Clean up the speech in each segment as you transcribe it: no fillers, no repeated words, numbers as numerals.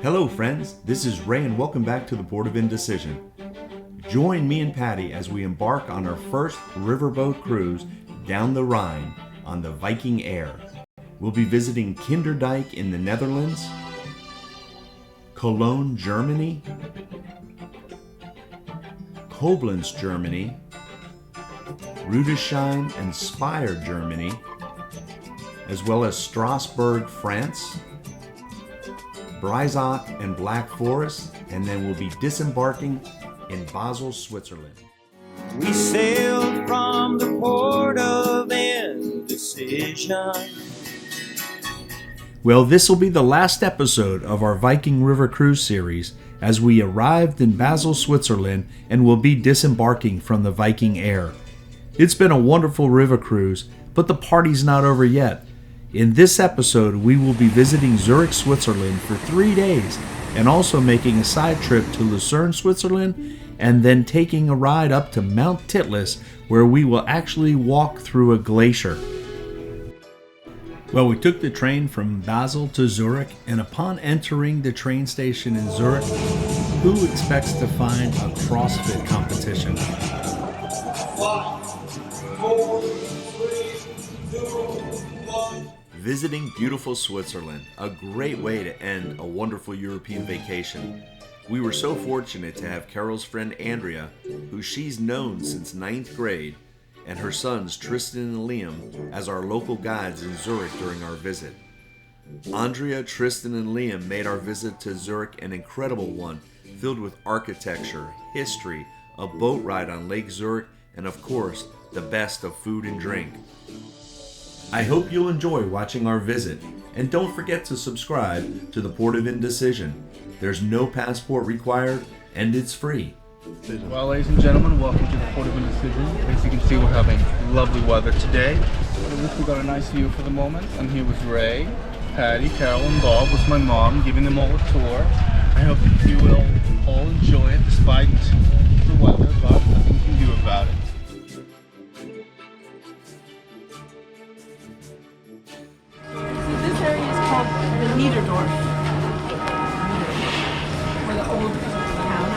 Hello friends, this is Ray and welcome back to the Port of Indecision. Join me and Patty as we embark on our first riverboat cruise down the Rhine on the Viking Air. We'll be visiting Kinderdijk in the Netherlands, Cologne, Germany, Koblenz, Germany, Rudesheim and Speyer, Germany, as well as Strasbourg, France, Breisach and Black Forest, and then we'll be disembarking in Basel, Switzerland. We sailed from the port of Indecision. Well, this will be the last episode of our Viking River Cruise series as we arrived in Basel, Switzerland, and will be disembarking from the Viking Air. It's been a wonderful river cruise, but the party's not over yet. In this episode, we will be visiting Zurich, Switzerland for 3 days and also making a side trip to Lucerne, Switzerland, and then taking a ride up to Mount Titlis where we will actually walk through a glacier. Well, we took the train from Basel to Zurich, and upon entering the train station in Zurich, who expects to find a CrossFit competition? 5, 4, 3, 2, 1. Visiting beautiful Switzerland, a great way to end a wonderful European vacation. We were so fortunate to have Carol's friend Andrea, who she's known since 9th grade, and her sons Tristan and Liam as our local guides in Zurich during our visit. Andrea, Tristan, and Liam made our visit to Zurich an incredible one, filled with architecture, history, a boat ride on Lake Zurich, and of course, the best of food and drink. I hope you'll enjoy watching our visit, and don't forget to subscribe to the Port of Indecision. There's no passport required, and it's free. Well, ladies and gentlemen, welcome to the Port of Indecision. As you can see, we're having lovely weather today. We've got a nice view for the moment. I'm here with Ray, Patty, Carol, and Bob with my mom, giving them all a tour. I hope that you will all enjoy it despite the weather, but nothing we can do about it. This area is called the Niederdorf, or the old town.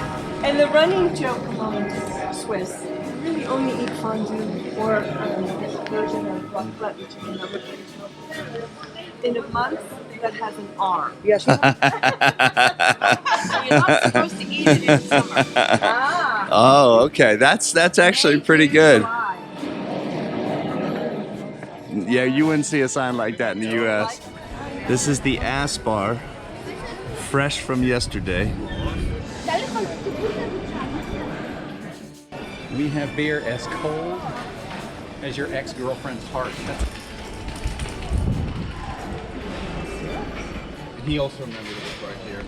And the running joke among Swiss, you really only eat fondue or Excursion or raclette, which is another thing, in a month that has an R. Yes. You're not supposed to eat it in summer. Ah. Oh, okay. That's actually pretty good. Yeah, you wouldn't see a sign like that in the U.S. This is the Ass Bar, fresh from yesterday. We have beer as cold as your ex-girlfriend's heart. And he also remembered this right here.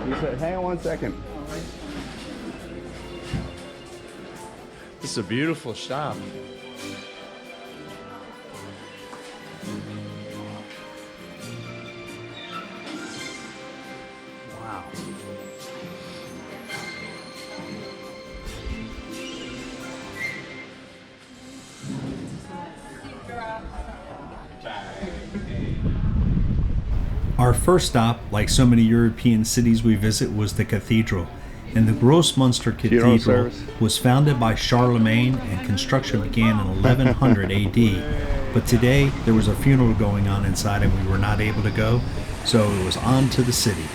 He said, hang on 1 second. This is a beautiful shop. Wow. Our first stop, like so many European cities we visit, was the cathedral. And the Grossmünster Cathedral was founded by Charlemagne and construction began in 1100 AD. But today there was a funeral going on inside and we were not able to go, so it was on to the city.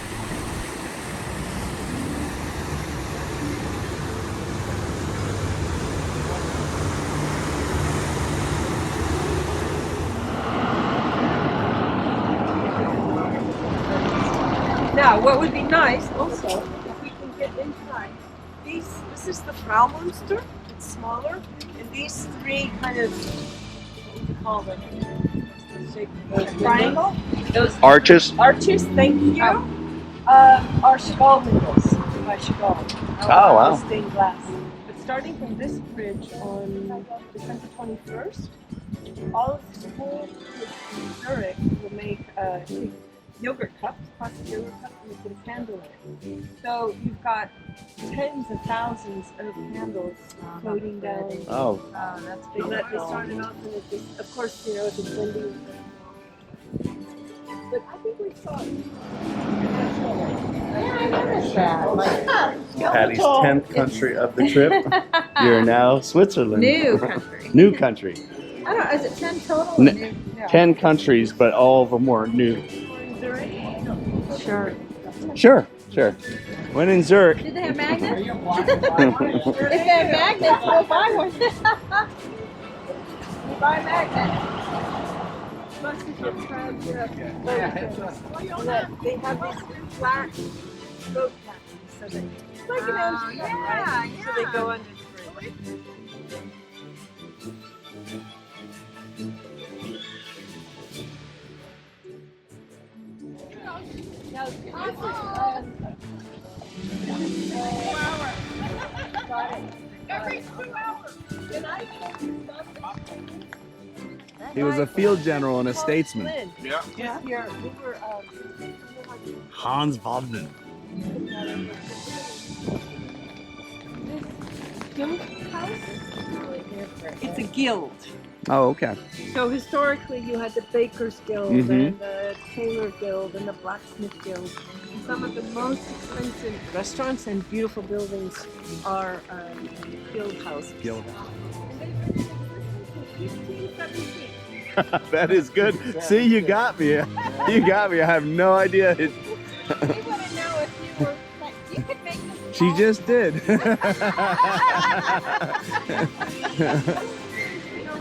Now, what would be nice also, if we can get inside, this is the Fraumünster, it's smaller, and these three kind of, what would you call them? Triangle? Those Arches? Arches, thank you. Are Chagall windows by Chagall. Oh, wow. Stained glass. But starting from this bridge on December 21st, all of the schools in Zurich will make yogurt cups, plastic yogurt cups, and you put a candle in it. So you've got tens of thousands of candles floating down. Oh. That's big. They started off and of course, if it's windy. But I think we saw it. Patty's 10th country of the trip. You're now Switzerland. New country. New country. I don't know, is it 10 total? Or new? No. 10 countries, but all of them were new. Sure. Sure. When in Zurich. Did they have magnets? If they have magnets, we'll buy one. We buy magnets. They have these flat boat captains, so they like an Amsterdam, right? So they go under the bridge. Every 2 hours. He was a field general and a statesman. Yeah. Yeah. Here, we were, Hans Walden. guild house. It's a guild. Oh, okay. So historically, you had the Baker's Guild and the Tailor Guild and the Blacksmith Guild. And some of the most expensive restaurants and beautiful buildings are guild houses. Guild. And they've been 1517. That is good. See, you got me. You got me. I have no idea. We want to know if you were, like, you could make this. She just did. Go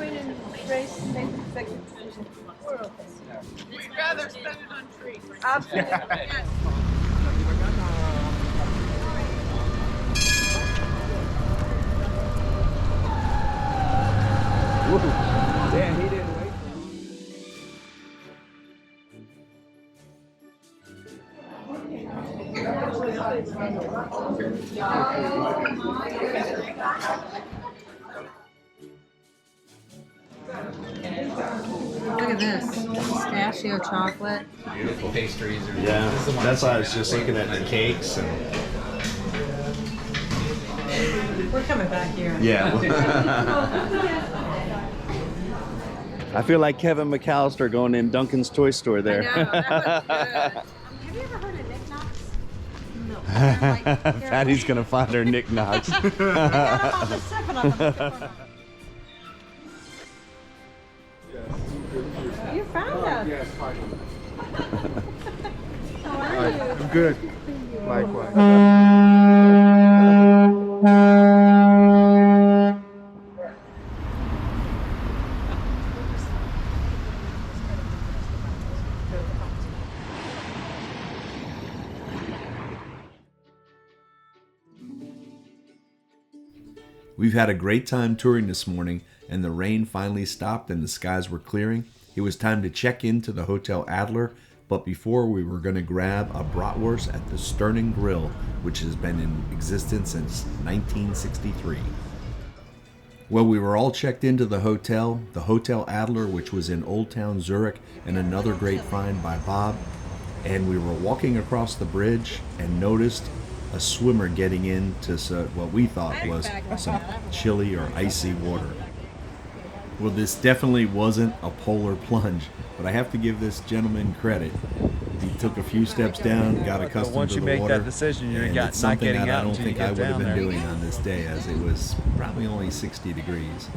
in and raise the same executive decision. We're okay. We'd rather spend it on trees. Absolutely. Yes. Damn, he didn't wait. Look at this. Pistachio chocolate. Beautiful pastries. Yeah, that's why I was just looking at the cakes and. We're coming back here. Yeah. I feel like Kevin McAllister going in Duncan's toy store there. I know, that was good. Have you ever heard of knickknacks? No. Patty's gonna find her knickknacks. I got all the seven of them. You found us. Yes, hi. How are you? I'm good. Likewise. We've had a great time touring this morning, and the rain finally stopped and the skies were clearing. It was time to check into the Hotel Adler, but before we were going to grab a bratwurst at the Sternen Grill, which has been in existence since 1963. Well, we were all checked into the Hotel Adler, which was in Old Town Zurich, and another great find by Bob. And we were walking across the bridge and noticed a swimmer getting into what we thought was some chilly or icy water. Well, this definitely wasn't a polar plunge, but I have to give this gentleman credit. He took a few steps down, got accustomed once to you the make water. that decision, you're and not it's something getting that out I don't until you think I get would have down been there. doing on this day, as it was probably only 60 degrees.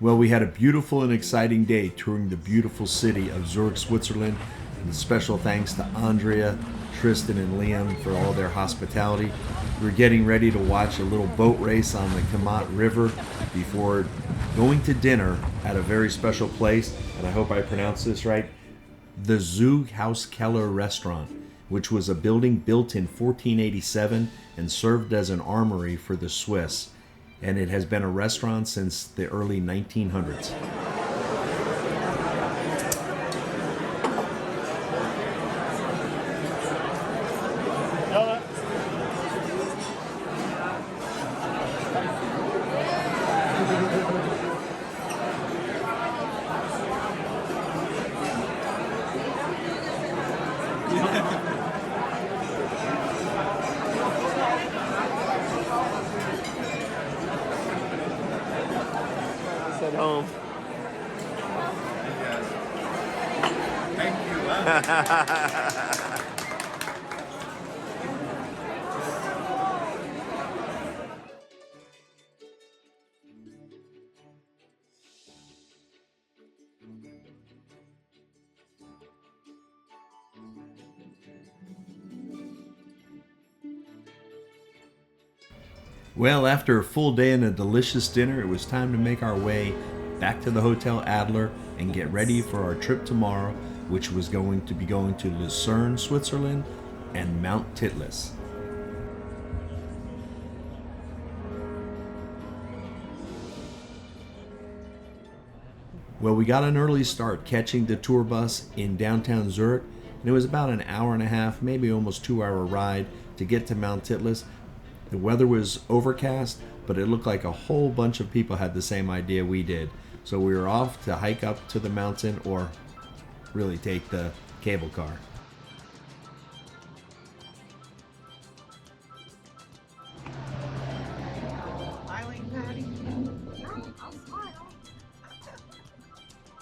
Well, we had a beautiful and exciting day touring the beautiful city of Zurich, Switzerland, and special thanks to Andrea, Tristan, and Liam for all their hospitality. We're getting ready to watch a little boat race on the Kamat River, before going to dinner at a very special place, and I hope I pronounced this right, the Zughauskeller restaurant, which was a building built in 1487 and served as an armory for the Swiss, and it has been a restaurant since the early 1900s. At home. Well, after a full day and a delicious dinner, it was time to make our way back to the Hotel Adler and get ready for our trip tomorrow, which was going to Lucerne, Switzerland, and Mount Titlis. Well, we got an early start catching the tour bus in downtown Zurich, and it was about an hour and a half, maybe almost 2-hour ride to get to Mount Titlis. The weather was overcast, but it looked like a whole bunch of people had the same idea we did. So we were off to hike up to the mountain, or really take the cable car.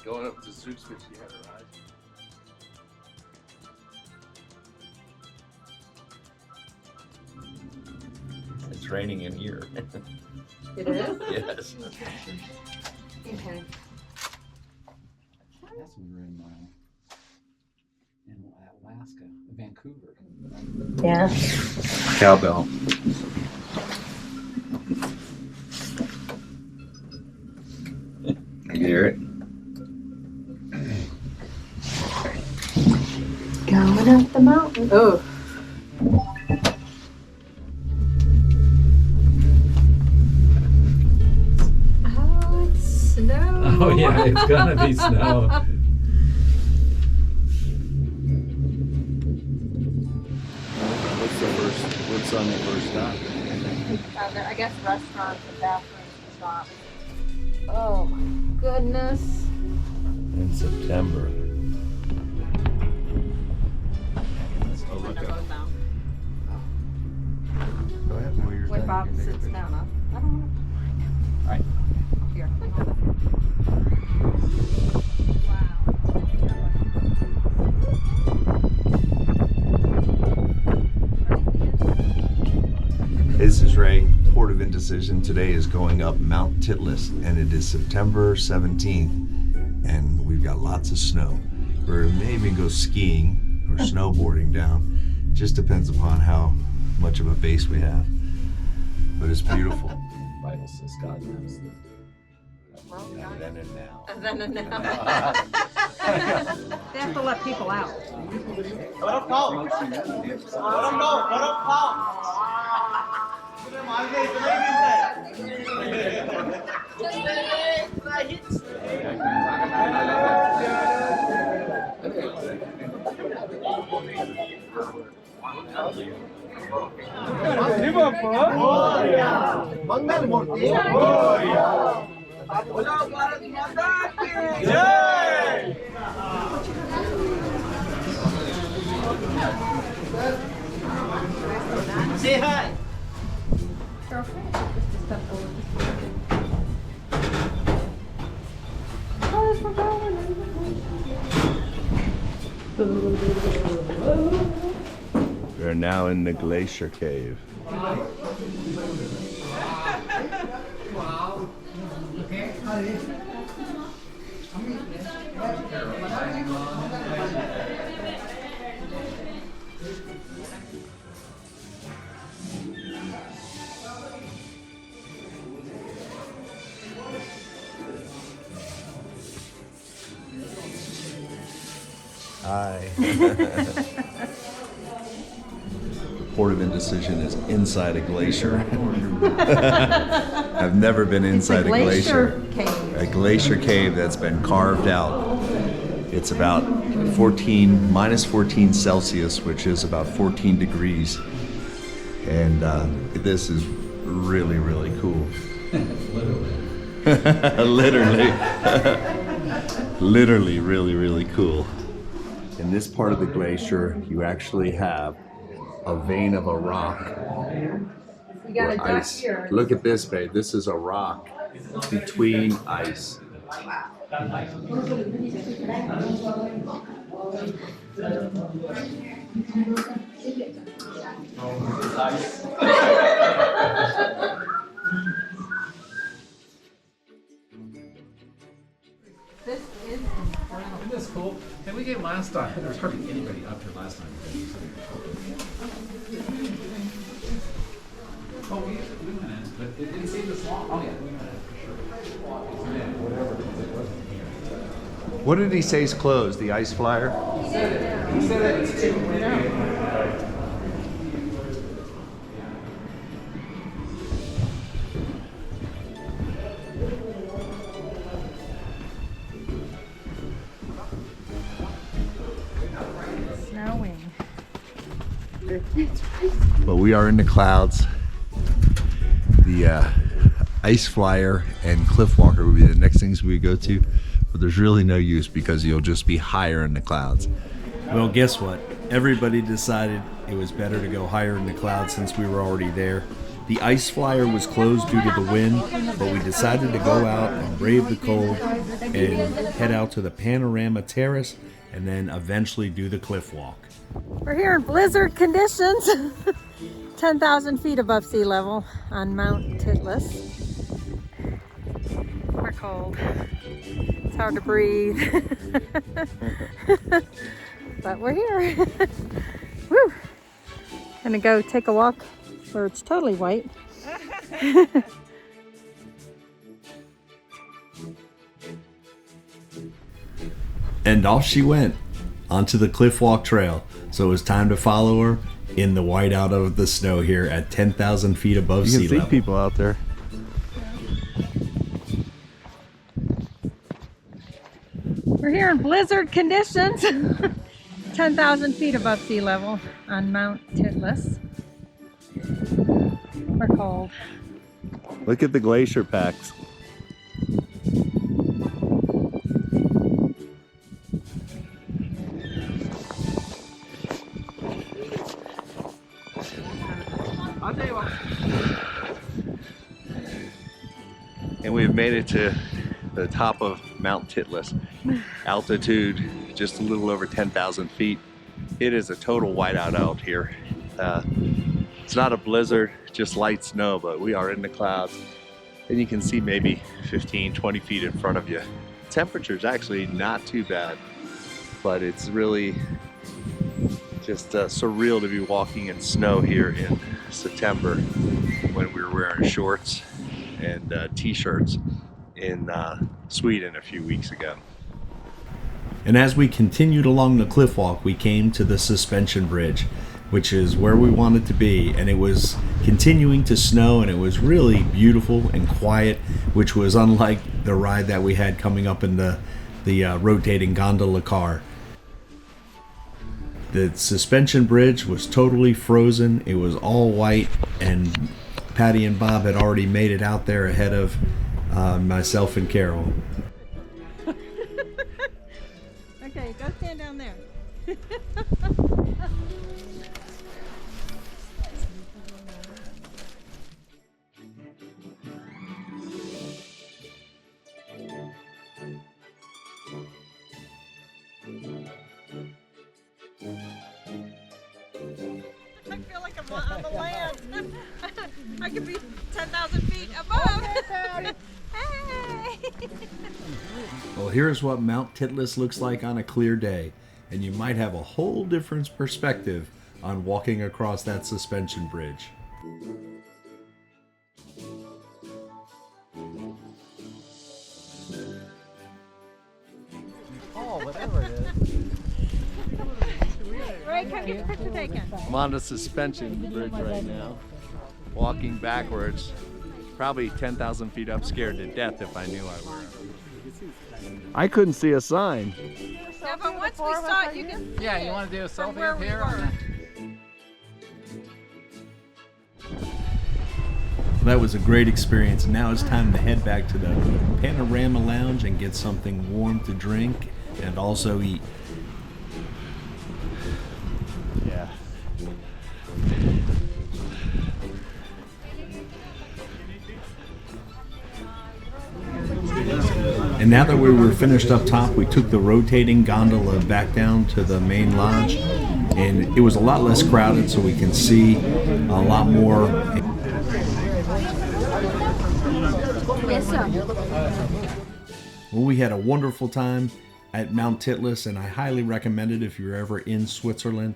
Going up to Zurich, you had a ride. It's raining in here. It is? Yes. Okay. That's when we were in Alaska, Vancouver. Yeah. Cowbell. You hear it? Going up the mountain. Oh. Oh, it's snow. Oh yeah, it's gonna be snow. What's on the first stop? I guess restaurants and bathrooms and shops. Oh my goodness. In September. Oh, look up. Go ahead. When Bob sits down, I don't want to. All right. Here. This is Ray, Port of Indecision. Today is going up Mount Titlis, and it is September 17th, and we've got lots of snow. We may even go skiing or snowboarding down. Just depends upon how much of a base we have. But it's beautiful. Bible says God knows the Then and now. And then and now. They have to let people out. Say hi. We're now in the glacier cave. Hi. Port of Indecision is inside a glacier. I've never been inside a glacier. Cave. A glacier cave that's been carved out. It's about minus 14 Celsius, which is about 14 degrees. And this is really, really cool. Literally. Literally, really, really cool. In this part of the glacier, you actually have a vein of a rock. We got a duck Ice. here. Look at this, babe. This is a rock between ice. This is incredible. Isn't this cool? And we came last time. There was hardly anybody up here last time. Oh, we went in, but it didn't seem this long. Oh, yeah, we went in for sure. So, yeah, whatever it wasn't here. What did he say is closed? The ice flyer? He said that it's too windy. Snowing. But we are in the clouds. The ice flyer and cliff walker would be the next things we go to, but there's really no use because you'll just be higher in the clouds. Well, guess what? Everybody decided it was better to go higher in the clouds since we were already there. The ice flyer was closed due to the wind, but we decided to go out and brave the cold and head out to the panorama terrace and then eventually do the cliff walk. We're here in blizzard conditions. 10,000 feet above sea level on Mount Titlis. We're cold. It's hard to breathe. But we're here. Woo! Gonna go take a walk where it's totally white. And off she went onto the cliff walk trail. So it was time to follow her in the whiteout of the snow here at 10,000 feet above sea level. You can see people out there. We're here in blizzard conditions. 10,000 feet above sea level on Mount Titlis. We're cold. Look at the glacier packs. And we've made it to the top of Mount Titlis. Altitude just a little over 10,000 feet. It is a total whiteout out here. It's not a blizzard, just light snow, but we are in the clouds. And you can see maybe 15, 20 feet in front of you. Temperature's actually not too bad, but it's really just surreal to be walking in snow here in September when we were wearing shorts and t-shirts in Sweden a few weeks ago. And as we continued along the cliff walk, we came to the suspension bridge, which is where we wanted to be, and it was continuing to snow, and it was really beautiful and quiet, which was unlike the ride that we had coming up in the rotating gondola car. The suspension bridge was totally frozen. It was all white, and Patty and Bob had already made it out there ahead of myself and Carol. Okay, go stand down there. I feel like I'm on the land. I could be 10,000 feet above. Hey! Well, here's what Mount Titlis looks like on a clear day, and you might have a whole different perspective on walking across that suspension bridge. Oh, whatever it is. Ray, come get your picture taken. I'm on the suspension bridge right now, walking backwards, probably 10,000 feet up, scared to death if I knew I were. I couldn't see a sign. Yeah, but once we saw it, you can see Yeah, you want to do a from selfie where up we here? were. That was a great experience. Now it's time to head back to the Panorama Lounge and get something warm to drink and also eat. Yeah. And now that we were finished up top, we took the rotating gondola back down to the main lodge, and it was a lot less crowded, so we can see a lot more. Well, we had a wonderful time at Mount Titlis, and I highly recommend it if you're ever in Switzerland.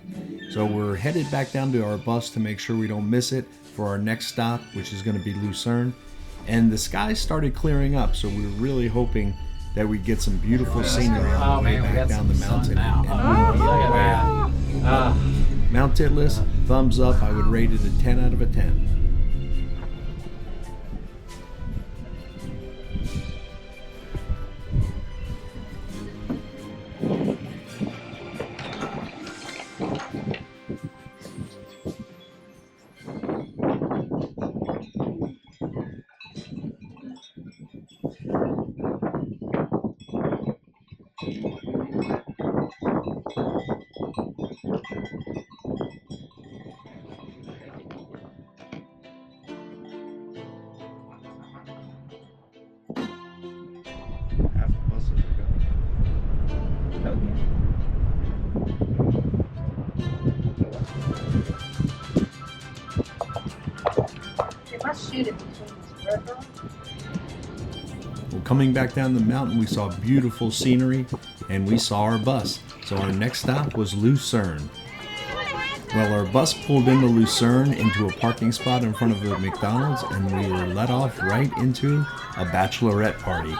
So we're headed back down to our bus to make sure we don't miss it for our next stop, which is going to be Lucerne. And the sky started clearing up, so we were really hoping that we'd get some beautiful scenery on the way back down the mountain. Mount Titlis, thumbs up. I would rate it a 10 out of a 10. Well, coming back down the mountain, we saw beautiful scenery and we saw our bus. So our next stop was Lucerne. Well, our bus pulled into Lucerne into a parking spot in front of the McDonald's, and we were let off right into a bachelorette party.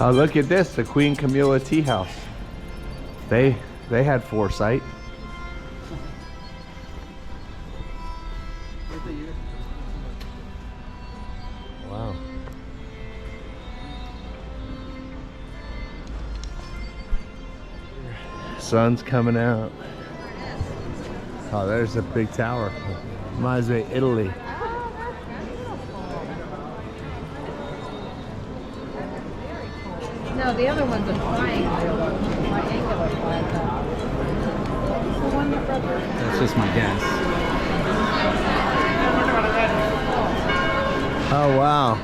Oh, look at this, the Queen Camilla Tea House. They had foresight. Wow. Sun's coming out. Oh, there's a big tower. Reminds me of Italy. No, the other one's a triangular flag. The one that That's just my guess. Oh, wow.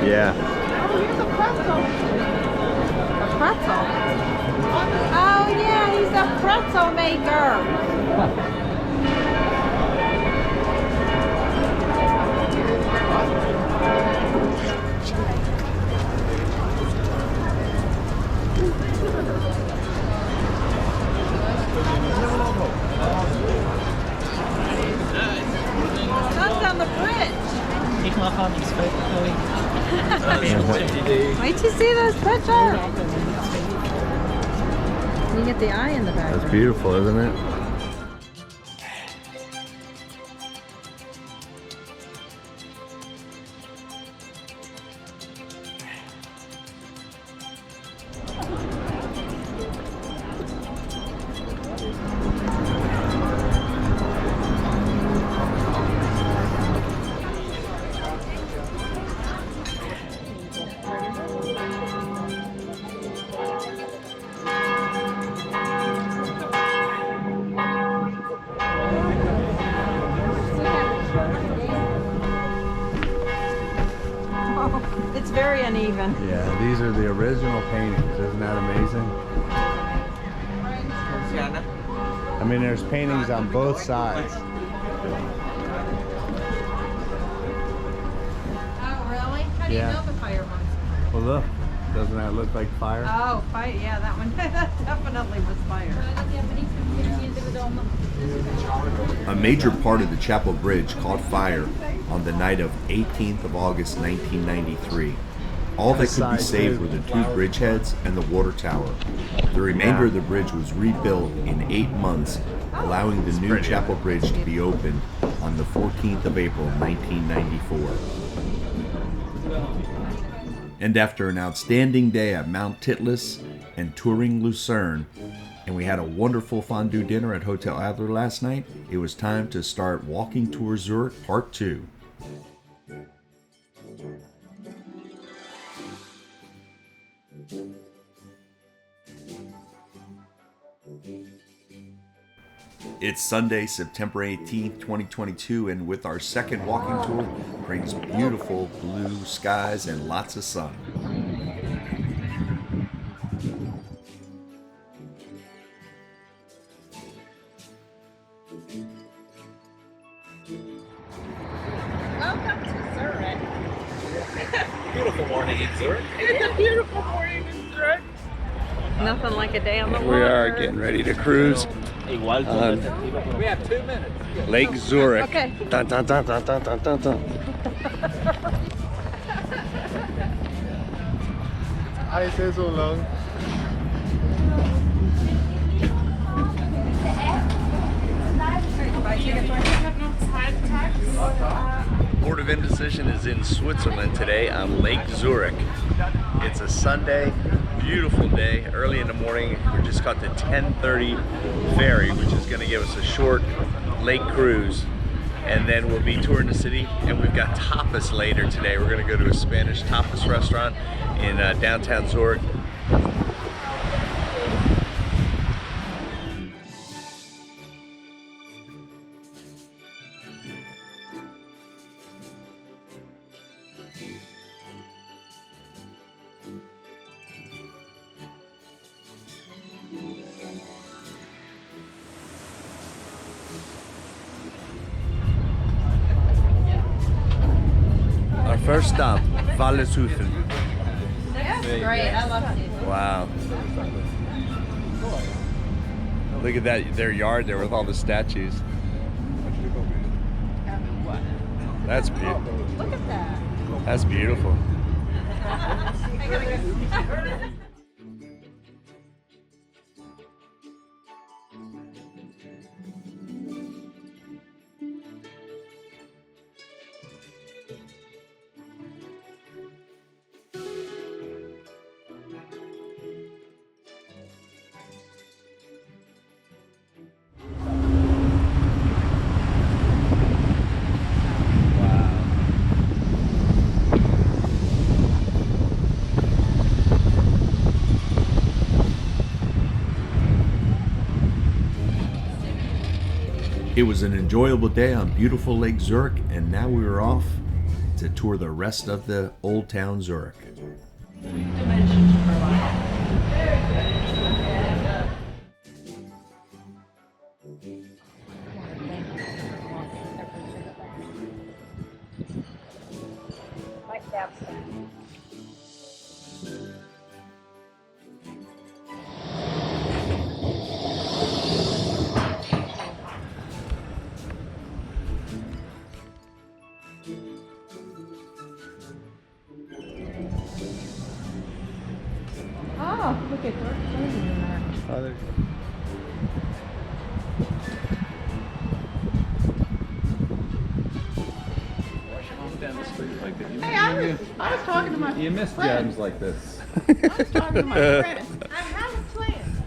Yeah. Oh, here's a pretzel. A pretzel? Oh, yeah, he's a pretzel maker. Sun's on the bridge. Wait till you see those pictures. You get the eye in the back. That's beautiful, isn't it? very uneven. Yeah, these are the original paintings. Isn't that amazing? I mean, there's paintings on both sides. Oh, really? How do you Yeah. know the fire ones? Well, look. Doesn't that look like fire? Oh, fire. Yeah, that one. That definitely was fire. A major part of the Chapel Bridge caught fire on the night of 18th of August 1993. All that could be saved were the two bridgeheads and the water tower. The remainder of the bridge was rebuilt in 8 months, allowing the new Chapel Bridge to be opened on the 14th of April 1994. And after an outstanding day at Mount Titlis and touring Lucerne, and we had a wonderful fondue dinner at Hotel Adler last night, it was time to start Walking Tour Zurich Part 2. It's Sunday, September 18th, 2022, and with our second walking tour brings beautiful blue skies and lots of sun. Welcome to Zurich. Beautiful morning in Zurich. It's a beautiful morning in Zurich. Nothing like a day on the water. We are getting ready to cruise We have 2 minutes. Lake Zurich. Okay. Dun, dun, dun, dun, dun, dun, dun, dun. Eis ist so lang. Port of Indecision is in Switzerland today on Lake Zurich. It's a Sunday, beautiful day, early in the morning. We just caught the 10:30 ferry, which is going to give us a short lake cruise. And then we'll be touring the city, and we've got tapas later today. We're going to go to a Spanish tapas restaurant in downtown Zurich. Our first stop, Wallishufen. Great. I love it. Wow. Look at that, their yard there with all the statues. That's beautiful. Look at that. That's beautiful. It was an enjoyable day on beautiful Lake Zurich, and now we are off to tour the rest of the Old Town Zurich. Oh, look at George Clooney in there. Oh, there you Down the street like that. Hey, I was talking to my You missed friend. gems like this. I was talking to my friend. I have a plan.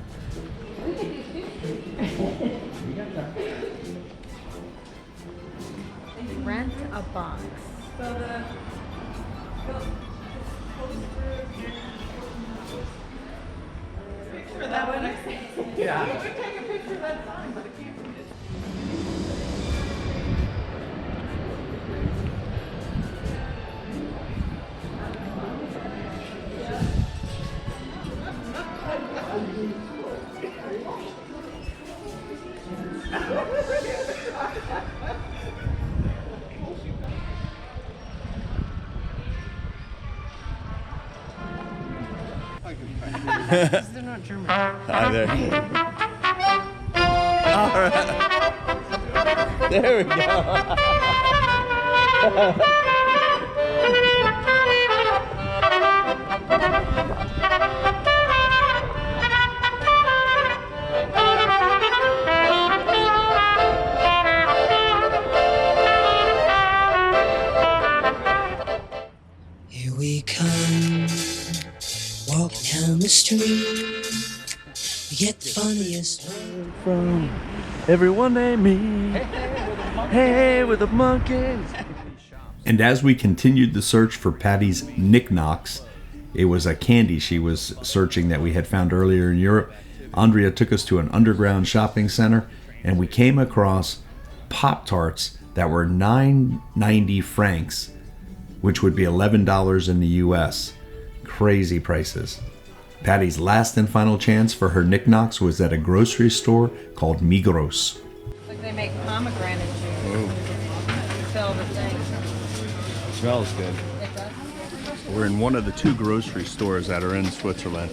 We could do 2 Rent a box. For that one, I say. Yeah. You could take a picture of that sign, but it can't be. They're not German. Either. All right. There we go. Here we come, walk down the street, we get the funniest From everyone named me. Hey, with the monkeys. And as we continued the search for Patty's knickknacks, it was a candy she was searching that we had found earlier in Europe. Andrea took us to an underground shopping center, and we came across Pop-Tarts that were 9.90 francs, which would be $11 in the US. Crazy prices. Patty's last and final chance for her knickknacks was at a grocery store called Migros. Like they make pomegranate juice. Sell the thing. Smells good. It does. We're in one of the two grocery stores that are in Switzerland.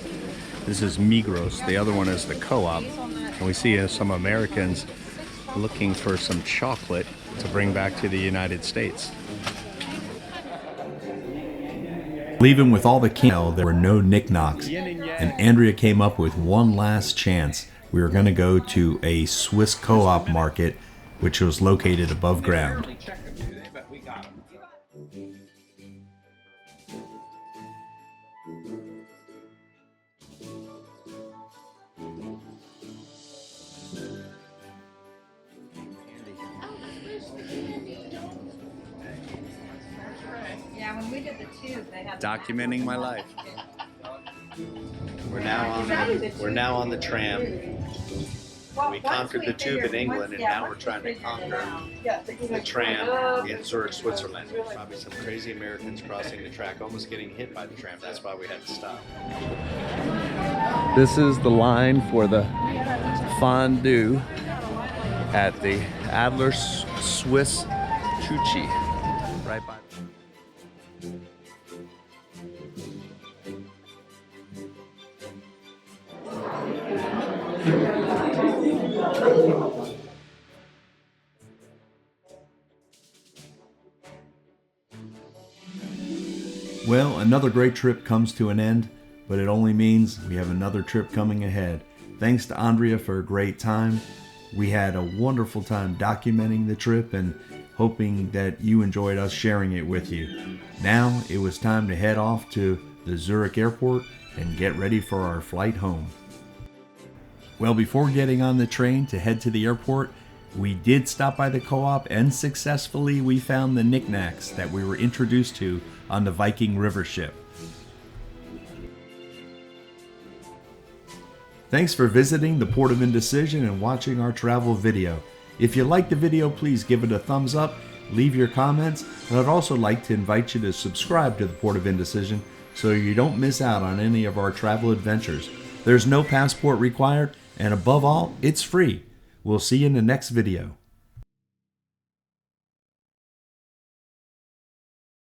This is Migros. The other one is the Co-op. And we see some Americans looking for some chocolate to bring back to the United States. Leaving with all the candy, there were no knickknacks, and Andrea came up with one last chance. We were going to go to a Swiss co-op market, which was located above ground. Yeah, when we did the tube, they had Documenting my life. We're now on the tram. We conquered the tube in England, and now we're trying to conquer the tram in Zurich, Switzerland. Probably some crazy Americans crossing the track, almost getting hit by the tram. That's why we had to stop. This is the line for the fondue at the Adler Swiss Chuchi, right by. Well, another great trip comes to an end, but it only means we have another trip coming ahead. Thanks to Andrea for a great time. We had a wonderful time documenting the trip and hoping that you enjoyed us sharing it with you. Now it was time to head off to the Zurich airport and get ready for our flight home. Well, before getting on the train to head to the airport, we did stop by the co-op, and successfully we found the knickknacks that we were introduced to on the Viking river ship. Thanks for visiting the Port of Indecision and watching our travel video. If you liked the video, please give it a thumbs up, leave your comments, and I'd also like to invite you to subscribe to the Port of Indecision so you don't miss out on any of our travel adventures. There's no passport required, and above all, it's free. We'll see you in the next video.